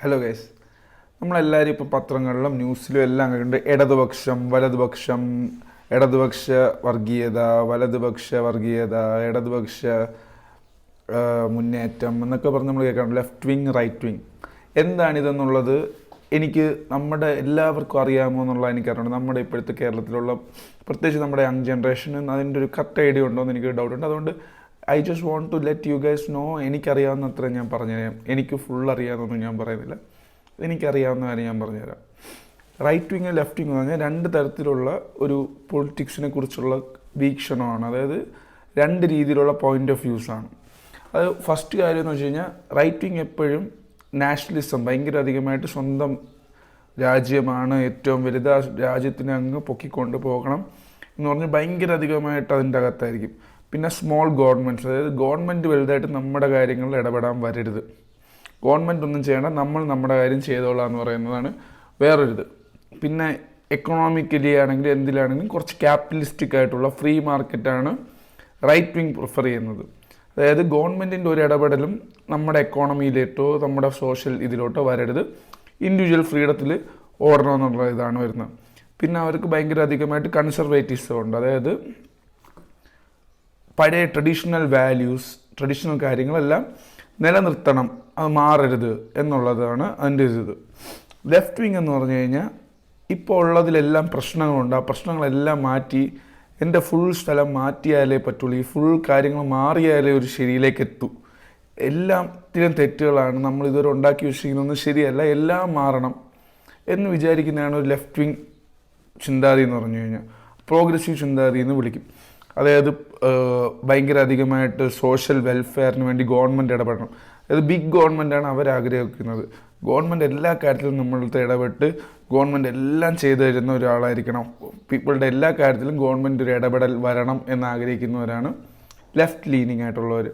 Hello guys, നമ്മളെല്ലാവരും ഇപ്പോൾ പത്രങ്ങളിലും ന്യൂസിലും എല്ലാം കണ്ട് ഇടതുപക്ഷം വലതുപക്ഷം, ഇടതുപക്ഷ വർഗീയത, വലതുപക്ഷ വർഗീയത, ഇടതുപക്ഷ മുന്നേറ്റം എന്നൊക്കെ പറഞ്ഞ് നമ്മൾ കേൾക്കണം. Left wing, right wing. എന്താണിതെന്നുള്ളത് എനിക്ക് നമ്മുടെ എല്ലാവർക്കും അറിയാമോ എന്നുള്ള എനിക്കറിയണം. നമ്മുടെ ഇപ്പോഴത്തെ കേരളത്തിലുള്ള പ്രത്യേകിച്ച് നമ്മുടെ യങ് ജനറേഷന് അതിൻ്റെ ഒരു കറക്റ്റ് ഐഡിയ ഉണ്ടോ എന്ന് എനിക്ക് ഡൗട്ടുണ്ട്. അതുകൊണ്ട് I just want to let you guys know. എനിക്കറിയാവുന്ന അത്ര ഞാൻ പറഞ്ഞുതരാം. എനിക്ക് ഫുൾ അറിയാമെന്നൊന്നും ഞാൻ പറയുന്നില്ല, എനിക്കറിയാവുന്ന കാര്യം ഞാൻ പറഞ്ഞുതരാം. റൈറ്റ് വിങ് ലെഫ്റ്റ് വിങ് എന്ന് പറഞ്ഞാൽ രണ്ട് തരത്തിലുള്ള ഒരു പൊളിറ്റിക്സിനെ കുറിച്ചുള്ള വീക്ഷണമാണ്. അതായത് രണ്ട് രീതിയിലുള്ള പോയിൻ്റ് ഓഫ് വ്യൂസാണ്. അത് ഫസ്റ്റ് കാര്യം എന്ന് വെച്ച് കഴിഞ്ഞാൽ റൈറ്റ് വിങ് എപ്പോഴും നാഷണലിസം, ഭയങ്കര അധികമായിട്ട് സ്വന്തം രാജ്യമാണ് ഏറ്റവും വലുത്, ആ രാജ്യത്തിനെ അങ്ങ് പൊക്കിക്കൊണ്ട് പോകണം എന്ന് പറഞ്ഞ് ഭയങ്കര അധികമായിട്ട് അതിൻ്റെ അകത്തായിരിക്കും. പിന്നെ സ്മോൾ ഗവൺമെൻറ്റ്സ്, അതായത് ഗവൺമെൻറ് വലുതായിട്ട് നമ്മുടെ കാര്യങ്ങളിൽ ഇടപെടാൻ വരരുത്, ഗവൺമെൻറ് ഒന്നും ചെയ്യണ്ട, നമ്മൾ നമ്മുടെ കാര്യം ചെയ്തോളാം എന്ന് പറയുന്നതാണ് വേറൊരിത്. പിന്നെ എക്കണോമിക്കലി ആണെങ്കിലും എന്തിലാണെങ്കിലും കുറച്ച് ക്യാപിറ്റലിസ്റ്റിക് ആയിട്ടുള്ള ഫ്രീ മാർക്കറ്റാണ് റൈറ്റ് വിങ് പ്രിഫർ ചെയ്യുന്നത്. അതായത് ഗവൺമെൻറ്റിൻ്റെ ഒരു ഇടപെടലും നമ്മുടെ എക്കോണമിയിലേട്ടോ നമ്മുടെ സോഷ്യൽ ഇതിലോട്ടോ വരരുത്, ഇൻഡിവിജ്വൽ ഫ്രീഡത്തിൽ ഓടണമെന്നുള്ള ഇതാണ് വരുന്നത്. പിന്നെ അവർക്ക് ഭയങ്കര അധികമായിട്ട് കൺസർവേറ്റീവ്സും ഉണ്ട്. അതായത് പഴയ ട്രഡീഷണൽ വാല്യൂസ്, ട്രഡീഷണൽ കാര്യങ്ങളെല്ലാം നിലനിർത്തണം, അത് മാറരുത് എന്നുള്ളതാണ് അതിൻ്റെ ഇത്. ലെഫ്റ്റ് വിങ് എന്ന് പറഞ്ഞു കഴിഞ്ഞാൽ ഇപ്പോൾ ഉള്ളതിലെല്ലാം പ്രശ്നങ്ങളുണ്ട്, ആ പ്രശ്നങ്ങളെല്ലാം മാറ്റി എൻ്റെ ഫുൾ സ്ഥലം മാറ്റിയാലേ പറ്റുള്ളൂ, ഈ ഫുൾ കാര്യങ്ങൾ മാറിയാലേ ഒരു ശരിയിലേക്ക് എത്തൂ, എല്ലാത്തിലും തെറ്റുകളാണ്, നമ്മൾ ഇതുവരെ ഉണ്ടാക്കി വെച്ചിരിക്കുന്നതൊന്നും ശരിയല്ല, എല്ലാം മാറണം എന്ന് വിചാരിക്കുന്നതാണ് ഒരു ലെഫ്റ്റ് വിങ് ചിന്താഗതി എന്ന് പറഞ്ഞു കഴിഞ്ഞാൽ. പ്രോഗ്രസീവ് ചിന്താഗതി എന്ന് വിളിക്കും. അതായത് ഭയങ്കര അധികമായിട്ട് സോഷ്യൽ വെൽഫെയറിന് വേണ്ടി ഗവൺമെൻറ് ഇടപെടണം. അതായത് ബിഗ് ഗവൺമെൻറ്റാണ് അവരാഗ്രഹിക്കുന്നത്. ഗവൺമെൻറ് എല്ലാ കാര്യത്തിലും നമ്മളുടെ ഇടപെട്ട് ഗവൺമെൻറ് എല്ലാം ചെയ്തു തരുന്ന ഒരാളായിരിക്കണം. പീപ്പിളുടെ എല്ലാ കാര്യത്തിലും ഗവൺമെൻറ് ഒരു ഇടപെടൽ വരണം എന്നാഗ്രഹിക്കുന്നവരാണ് ലെഫ്റ്റ് ലീനിങ് ആയിട്ടുള്ളവർ.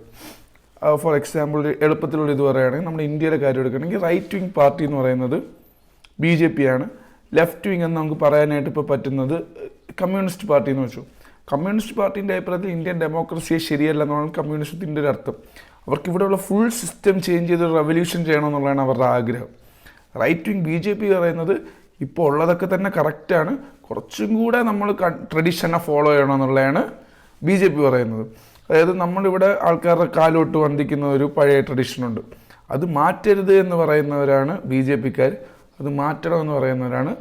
ഫോർ എക്സാമ്പിൾ എളുപ്പത്തിലുള്ള ഇത് പറയുകയാണെങ്കിൽ നമ്മുടെ ഇന്ത്യയിലെ കാര്യം എടുക്കുകയാണെങ്കിൽ റൈറ്റ് വിങ് പാർട്ടി എന്ന് പറയുന്നത് BJP ആണ്. ലെഫ്റ്റ് വിങ് എന്ന് നമുക്ക് പറയാനായിട്ട് ഇപ്പോൾ പറ്റുന്നത് കമ്മ്യൂണിസ്റ്റ് പാർട്ടി എന്ന് വെച്ചു. കമ്മ്യൂണിസ്റ്റ് പാർട്ടീൻ്റെ അഭിപ്രായത്തിൽ ഇന്ത്യൻ ഡെമോക്രസിയെ ശരിയല്ല എന്നാണ് കമ്മ്യൂണിസത്തിൻ്റെ ഒരു അർത്ഥം. അവർക്ക് ഇവിടെയുള്ള ഫുൾ സിസ്റ്റം ചേഞ്ച് ചെയ്ത് റെവല്യൂഷൻ ചെയ്യണമെന്നുള്ളതാണ് അവരുടെ ആഗ്രഹം. റൈറ്റ് വിങ് BJP പറയുന്നത് ഇപ്പോൾ ഉള്ളതൊക്കെ തന്നെ കറക്റ്റാണ്, കുറച്ചും കൂടെ നമ്മൾ ട്രഡീഷനെ ഫോളോ ചെയ്യണമെന്നുള്ളതാണ് BJP പറയുന്നത്. അതായത് നമ്മളിവിടെ ആൾക്കാരുടെ കാലോട്ട് വന്ദിക്കുന്ന ഒരു പഴയ ട്രഡീഷനുണ്ട്, അത് മാറ്റരുത് എന്ന് പറയുന്നവരാണ് BJPക്കാർ, അത് മാറ്റണമെന്ന് പറയുന്നവരാണ്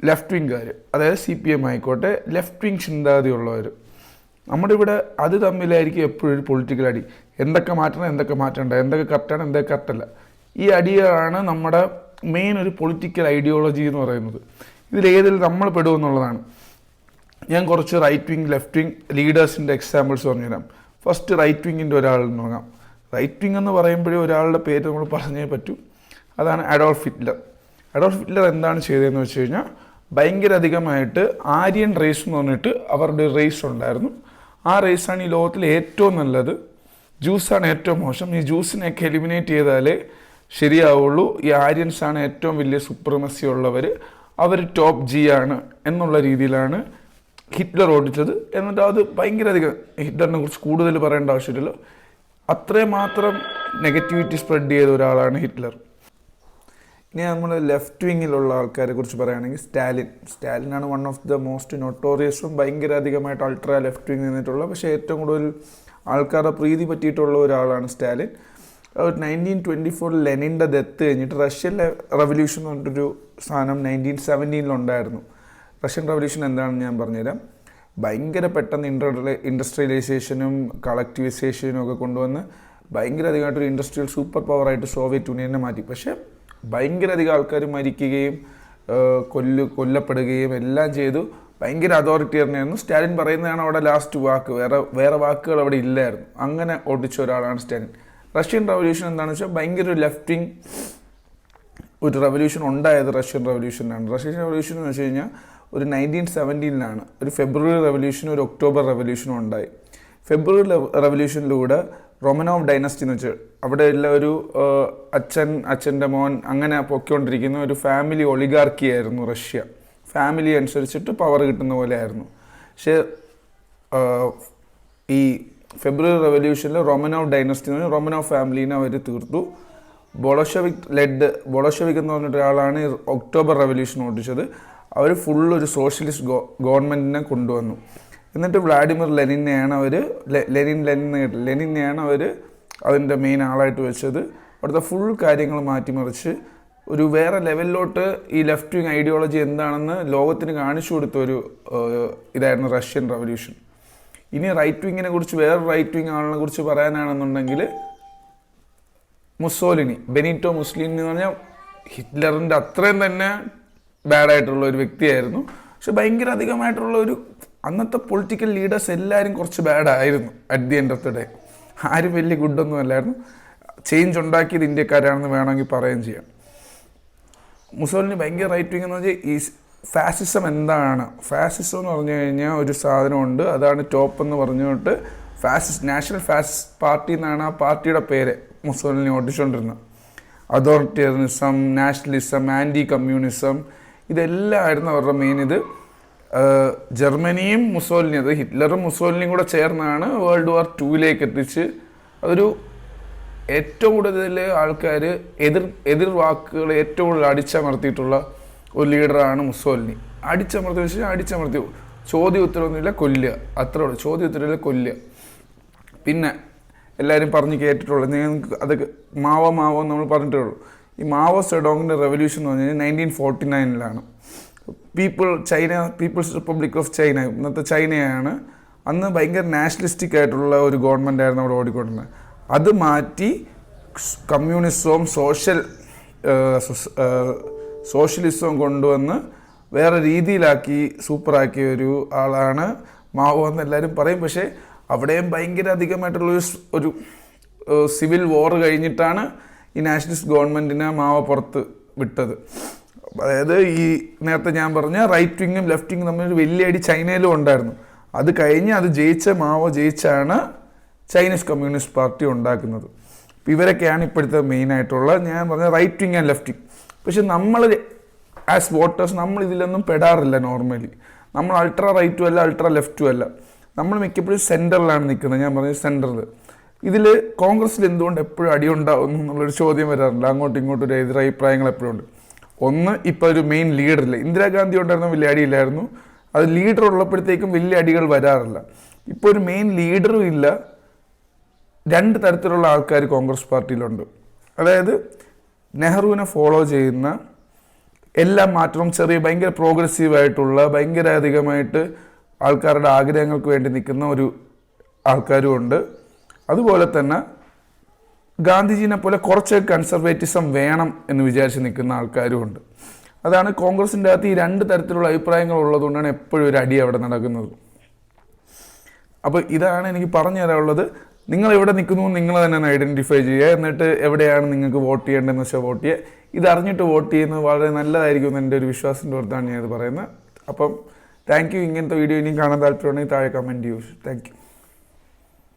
ലെഫ്റ്റ് വിങ്കാർ. അതായത് CPM ആയിക്കോട്ടെ, ലെഫ്റ്റ് വിങ് ചിന്താഗതി ഉള്ളവർ. നമ്മുടെ ഇവിടെ അത് തമ്മിലായിരിക്കും എപ്പോഴും ഒരു പൊളിറ്റിക്കൽ അടി. എന്തൊക്കെ മാറ്റണം, എന്തൊക്കെ മാറ്റണ്ട, എന്തൊക്കെ കറക്റ്റാണ്, എന്തൊക്കെ കറക്റ്റല്ല. ഈ അടിയാണ് നമ്മുടെ മെയിൻ ഒരു പൊളിറ്റിക്കൽ ഐഡിയോളജി എന്ന് പറയുന്നത്. ഇതിലേതിൽ നമ്മൾ പെടുമെന്നുള്ളതാണ്. ഞാൻ കുറച്ച് റൈറ്റ് വിങ് ലെഫ്റ്റ് വിങ് ലീഡേഴ്സിൻ്റെ എക്സാമ്പിൾസ് പറഞ്ഞുതരാം. ഫസ്റ്റ് റൈറ്റ് വിങ്ങിൻ്റെ ഒരാളിൽ നോക്കാം. റൈറ്റ് വിങ് എന്ന് പറയുമ്പോഴേ ഒരാളുടെ പേര് നമ്മൾ പറഞ്ഞേ പറ്റൂ, അതാണ് അഡോൾഫ് ഹിറ്റ്ലർ. അഡോൾഫ് ഹിറ്റ്ലർ എന്താണ് ചെയ്തതെന്ന് വെച്ച് കഴിഞ്ഞാൽ ഭയങ്കര അധികമായിട്ട് ആര്യൻ റേസ് എന്ന് പറഞ്ഞിട്ട് അവരുടെ റേസ് ഉണ്ടായിരുന്നു. ആ റേസാണ് ഈ ലോകത്തിൽ ഏറ്റവും നല്ലത്, ജ്യൂസാണ് ഏറ്റവും മോശം, ഈ ജ്യൂസിനെയൊക്കെ എലിമിനേറ്റ് ചെയ്താലേ ശരിയാവുള്ളൂ, ഈ ആര്യൻസാണ് ഏറ്റവും വലിയ സുപ്രമസി ഉള്ളവർ, അവർ ടോപ്പ് G ആണ് എന്നുള്ള രീതിയിലാണ് ഹിറ്റ്ലർ ഓടിച്ചത്. എന്നിട്ട് അത് ഭയങ്കര അധികം, ഹിറ്റ്ലറിനെ കുറിച്ച് കൂടുതൽ പറയേണ്ട ആവശ്യമില്ലല്ലോ, അത്രയും മാത്രം നെഗറ്റിവിറ്റി സ്പ്രെഡ് ചെയ്ത ഒരാളാണ് ഹിറ്റ്ലർ. ഇനി നമ്മൾ ലെഫ്റ്റ് വിങ്ങിലുള്ള ആൾക്കാരെ കുറിച്ച് പറയുകയാണെങ്കിൽ സ്റ്റാലിനാണ് വൺ ഓഫ് ദ മോസ്റ്റ് നൊട്ടോറിയസും ഭയങ്കര അധികമായിട്ട് അൾട്രാ ലെഫ്റ്റ് വിങ് നിന്നിട്ടുള്ള, പക്ഷേ ഏറ്റവും കൂടുതൽ ആൾക്കാരുടെ പ്രീതി പറ്റിയിട്ടുള്ള ഒരാളാണ് സ്റ്റാലിൻ. 1924 ലെനിൻ്റെ ഡെത്ത് കഴിഞ്ഞിട്ട് റഷ്യൻ റവല്യൂഷൻ എന്ന് പറഞ്ഞിട്ടൊരു സാധനം 1917 ഉണ്ടായിരുന്നു. റഷ്യൻ റവല്യൂഷൻ എന്താണെന്ന് ഞാൻ പറഞ്ഞുതരാം. ഭയങ്കര പെട്ടെന്ന് ഇൻഡസ്ട്രിയലൈസേഷനും കളക്ടിവൈസേഷനും ഒക്കെ കൊണ്ടുവന്ന് ഭയങ്കര അധികമായിട്ടൊരു ഇൻഡസ്ട്രിയൽ സൂപ്പർ പവറായിട്ട് സോവിയറ്റ് യൂണിയനെ മാറ്റി. പക്ഷേ ഭയങ്കര അധികം ആൾക്കാർ മരിക്കുകയും കൊല്ലപ്പെടുകയും എല്ലാം ചെയ്തു. ഭയങ്കര അതോറിറ്റേറിയനായിരുന്നു. സ്റ്റാലിൻ പറയുന്നതാണ് അവിടെ ലാസ്റ്റ് വാക്ക്, വേറെ വാക്കുകൾ അവിടെ ഇല്ലായിരുന്നു. അങ്ങനെ ഓടിച്ച ഒരാളാണ് സ്റ്റാലിൻ. റഷ്യൻ റവല്യൂഷൻ എന്താണെന്ന് വെച്ചാൽ ഭയങ്കര ഒരു ലെഫ്റ്റ് വിങ് ഒരു റവല്യൂഷൻ ഉണ്ടായത് റഷ്യൻ റവല്യൂഷനാണ്. റഷ്യൻ റവല്യൂഷൻ എന്ന് വെച്ച് കഴിഞ്ഞാൽ ഒരു 1917 ഒരു ഫെബ്രുവരി റവല്യൂഷനും ഒരു ഒക്ടോബർ റവല്യൂഷനും ഉണ്ടായി. ഫെബ്രുവരി റവല്യൂഷനിലൂടെ റൊമനോവ് ഡൈനസ്റ്റി എന്ന് വെച്ചാൽ അവിടെ എല്ലാം ഒരു അച്ഛൻ്റെ മോൻ അങ്ങനെ പൊയ്ക്കൊണ്ടിരിക്കുന്ന ഒരു ഫാമിലി ഒളിഗാർക്കി ആയിരുന്നു റഷ്യ. ഫാമിലി അനുസരിച്ചിട്ട് പവർ കിട്ടുന്ന പോലെ ആയിരുന്നു. പക്ഷേ ഈ ഫെബ്രുവരി റവല്യൂഷനിൽ റൊമനോവ് ഡൈനസ്റ്റി എന്ന് പറഞ്ഞാൽ റൊമനോവ് ഫാമിലീനെ അവർ തീർത്തു. ബൊളോഷെവിക് എന്ന് പറഞ്ഞിട്ട് ഒരാളാണ് ഈ ഒക്ടോബർ റെവല്യൂഷൻ ഓടിച്ചത്. അവർ ഫുൾ ഒരു സോഷ്യലിസ്റ്റ് ഗവൺമെൻറ്റിനെ കൊണ്ടുവന്നു. എന്നിട്ട് വ്ളാഡിമിർ ലെനിനെയാണ് അവർ അതിൻ്റെ മെയിൻ ആളായിട്ട് വെച്ചത്. അവിടുത്തെ ഫുൾ കാര്യങ്ങൾ മാറ്റിമറിച്ച് ഒരു വേറെ ലെവലിലോട്ട് ഈ ലെഫ്റ്റ് വിങ് ഐഡിയോളജി എന്താണെന്ന് ലോകത്തിന് കാണിച്ചു കൊടുത്ത ഒരു ഇതായിരുന്നു റഷ്യൻ റവല്യൂഷൻ. ഇനി റൈറ്റ് വിങ്ങിനെ കുറിച്ച് വേറെ റൈറ്റ് വിങ് ആളിനെ കുറിച്ച് പറയാനാണെന്നുണ്ടെങ്കിൽ ബെനിറ്റോ മുസ്സോളിനി എന്ന് പറഞ്ഞാൽ ഹിറ്റ്ലറിൻ്റെ അത്രയും തന്നെ ബാഡായിട്ടുള്ള ഒരു വ്യക്തിയായിരുന്നു. പക്ഷെ ഭയങ്കര അധികമായിട്ടുള്ള ഒരു അന്നത്തെ പൊളിറ്റിക്കൽ ലീഡേഴ്സ് എല്ലാവരും കുറച്ച് ബാഡായിരുന്നു. At the end of the day ആരും വലിയ ഗുഡൊന്നും അല്ലായിരുന്നു. ചേഞ്ച് ഉണ്ടാക്കിയത് ഇന്ത്യക്കാരാണെന്ന് വേണമെങ്കിൽ പറയുകയും ചെയ്യാം. മുസോളിനി ഭയങ്കര റൈറ്റ് വിങ് എന്ന് പറഞ്ഞാൽ ഈ ഫാസിസം എന്താണ്, ഫാസിസം എന്ന് പറഞ്ഞു കഴിഞ്ഞാൽ ഒരു സാധനമുണ്ട്, അതാണ് ടോപ്പ് എന്ന് പറഞ്ഞുകൊണ്ട് നാഷണൽ ഫാസിസ്റ്റ് പാർട്ടി എന്നാണ് ആ പാർട്ടിയുടെ പേര് മുസോളിനി ഓടിച്ചുകൊണ്ടിരുന്നത്. അതോറിറ്റേറിയനിസം, നാഷണലിസം, ആൻറ്റി കമ്മ്യൂണിസം, ഇതെല്ലാം ആയിരുന്നു അവരുടെ മെയിൻ ഇത്. ജർമ്മനിയും മുസോളിനി, അത് ഹിറ്റ്ലറും മുസോളിനിയും കൂടെ ചേർന്നാണ് വേൾഡ് വാർ 2 എത്തിച്ച് അതൊരു ഏറ്റവും കൂടുതൽ ആൾക്കാർ എതിർ വാക്കുകൾ ഏറ്റവും കൂടുതൽ അടിച്ചമർത്തിയിട്ടുള്ള ഒരു ലീഡറാണ് മുസോളിനി. അടിച്ചമർത്തി ചോദ്യ ഉത്തരവൊന്നുമില്ല, കൊല്ലുക, അത്രേ ഉള്ളൂ. ചോദ്യ ഉത്തരവില്ല, കൊല്ലുക. പിന്നെ എല്ലാവരും പറഞ്ഞ് കേട്ടിട്ടുള്ളത് ഞങ്ങൾക്ക് അതൊക്കെ മാവോ നമ്മൾ പറഞ്ഞിട്ടേ ഉള്ളൂ. ഈ മാവോ സെഡോങ്ങിൻ്റെ റെവല്യൂഷൻ എന്ന് പറഞ്ഞു കഴിഞ്ഞാൽ 1949 പീപ്പിൾസ് റിപ്പബ്ലിക് ഓഫ് ചൈന, ഇന്നത്തെ ചൈനയാണ്. അന്ന് ഭയങ്കര നാഷണലിസ്റ്റിക് ആയിട്ടുള്ള ഒരു ഗവൺമെൻറ് ആയിരുന്നു അവിടെ ഓടിക്കൊണ്ടിരുന്നത്. അത് മാറ്റി കമ്മ്യൂണിസവും സോഷ്യലിസവും കൊണ്ടുവന്ന് വേറെ രീതിയിലാക്കി സൂപ്പറാക്കിയ ഒരു ആളാണ് മാവോ എന്ന് എല്ലാവരും പറയും. പക്ഷേ അവിടെയും ഭയങ്കര അധികമായിട്ടുള്ള ഒരു സിവിൽ വാർ കഴിഞ്ഞിട്ടാണ് ഈ നാഷണലിസ്റ്റ് ഗവൺമെൻറ്റിനെ മാവോ പുറത്ത് വിട്ടത്. അതായത് ഈ നേരത്തെ ഞാൻ പറഞ്ഞ റൈറ്റ് വിങ്ങും ലെഫ്റ്റ് വിങ്ങും തമ്മിൽ ഒരു വലിയ അടി ചൈനയിലും ഉണ്ടായിരുന്നു. അത് കഴിഞ്ഞ് അത് മാവോ ജയിച്ചാണ് ചൈനീസ് കമ്മ്യൂണിസ്റ്റ് പാർട്ടി ഉണ്ടാക്കുന്നത്. അപ്പോൾ ഇവരൊക്കെയാണ് ഇപ്പോഴത്തെ മെയിനായിട്ടുള്ള ഞാൻ പറഞ്ഞ right wing and left wing. പക്ഷെ നമ്മൾ ആസ് വോട്ടേഴ്സ് നമ്മൾ ഇതിലൊന്നും പെടാറില്ല. നോർമലി നമ്മൾ അൾട്രാ റൈറ്റും അല്ല അൾട്രാ ലെഫ്റ്റും അല്ല, നമ്മൾ മിക്കപ്പോഴും സെൻറ്ററിലാണ് നിൽക്കുന്നത്. ഞാൻ പറഞ്ഞത് സെൻറ്ററിൽ. ഇതിൽ കോൺഗ്രസ്സിൽ എന്തുകൊണ്ട് എപ്പോഴും അടിയുണ്ടാവുന്നു എന്നുള്ളൊരു ചോദ്യം വരാറില്ല. അങ്ങോട്ടും ഇങ്ങോട്ടും ഒരു എതിരഭിപ്രായങ്ങൾ എപ്പോഴും ഉണ്ട്. ഒന്ന്, ഇപ്പോൾ ഒരു മെയിൻ ലീഡറില്ല. ഇന്ദിരാഗാന്ധി ഉണ്ടായിരുന്ന വലിയ അടിയില്ലായിരുന്നു. അത് ലീഡർ ഉള്ളപ്പോഴത്തേക്കും വലിയ അടികൾ വരാറില്ല. ഇപ്പോൾ ഒരു മെയിൻ ലീഡറും ഇല്ല. 2 തരത്തിലുള്ള ആൾക്കാർ കോൺഗ്രസ് പാർട്ടിയിലുണ്ട്. അതായത് നെഹ്റുവിനെ ഫോളോ ചെയ്യുന്ന എല്ലാ മാറ്റവും ഭയങ്കര പ്രോഗ്രസീവായിട്ടുള്ള ഭയങ്കര അധികമായിട്ട് ആൾക്കാരുടെ ആഗ്രഹങ്ങൾക്ക് വേണ്ടി നിൽക്കുന്ന ഒരു ആൾക്കാരും ഉണ്ട്. അതുപോലെ തന്നെ ഗാന്ധിജീനെ പോലെ കുറച്ച് കൺസർവേറ്റിസം വേണം എന്ന് വിചാരിച്ച് നിൽക്കുന്ന ആൾക്കാരും ഉണ്ട്. അതാണ് കോൺഗ്രസിൻ്റെ അകത്ത് ഈ 2 തരത്തിലുള്ള അഭിപ്രായങ്ങൾ ഉള്ളതുകൊണ്ടാണ് എപ്പോഴും ഒരു അടി അവിടെ നടക്കുന്നത്. അപ്പോൾ ഇതാണ് എനിക്ക് പറഞ്ഞു തരാനുള്ളത്. നിങ്ങൾ എവിടെ നിൽക്കുന്നു നിങ്ങൾ തന്നെ ഐഡൻറ്റിഫൈ ചെയ്യുക. എന്നിട്ട് എവിടെയാണ് നിങ്ങൾക്ക് വോട്ട് ചെയ്യേണ്ടതെന്ന് വെച്ചാൽ വോട്ട് ചെയ്യുക. ഇതറിഞ്ഞിട്ട് വോട്ട് ചെയ്യുന്നത് വളരെ നല്ലതായിരിക്കും എന്ന് എൻ്റെ ഒരു വിശ്വാസത്തിൻ്റെ പുറത്താണ് ഞാനത് പറയുന്നത്. അപ്പം താങ്ക് യു. ഇങ്ങനത്തെ വീഡിയോ ഇനിയും കാണാൻ താല്പര്യമുണ്ടെങ്കിൽ താഴെ കമൻറ്റ് ചെയ്യൂ. Thank you.